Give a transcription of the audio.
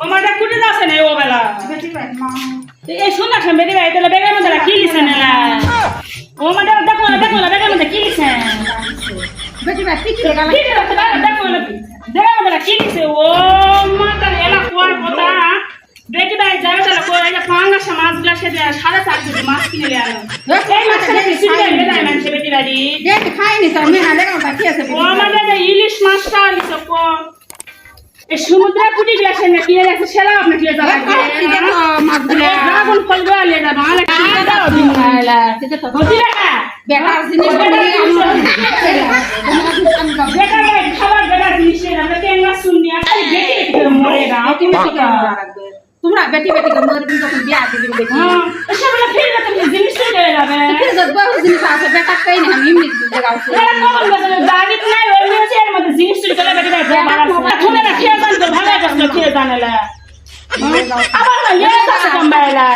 ও মাটা কুটে যাচ্ছে না ও বেলা বেটি ভাই মা এই শোনা শুন বেটি ভাই তাহলে বেগের মধ্যে কি লিখছেন না ও মাটা দেখো না বেগের মধ্যে কি লিখছেন বেটি ভাই পিটি লাগা কি লিখছে দেখো না বেগের মধ্যে কি লিখছে ও মাটা এলা কোয়ার কথা বেটি ভাই যাবে তাহলে কই এই পাঙ্গাস মাছগুলা সে 4.5 কেজি মাছ কিনে নিয়ে আনো এই মাছটা কিছু দিয়ে দেয় মানে বেটি ভাই বেটি খাইনি তো মেনা লাগা বাকি আছে ও আমাদের ইলিশ মাছটা লিখছে কো এই সমুদ্রে পুটি গেছে না কি আছে সেলা আপনি কি যাবেন মাছগুলো ড্রাগন ফল গলে না বাংলা কি দাও দিন না সেটা তো হতি না বেকার জিনিস বেকার খাবার বেকার জিনিস আমরা কেন শুনি আপনি দেখে মরে না তুমি কি রাখবে তোমরা বেটি বেটি মরে কিন্তু তখন বিয়া দিবি দেখি হ্যাঁ এসব বলে ফিরে তুমি জিনিস তো গেলে যাবে ফির যত জিনিস আছে বেকার কই না আমি এমনি জায়গা আছে এরা কোন গেছে দাগিত নাই ওই হচ্ছে এর মধ্যে জিনিস তো গেলে বেটি ভাই শুনে না খেয়ে জান তো ভালো কষ্ট খেয়ে জানালা আবার না ইয়ে কাছে কম বাইলা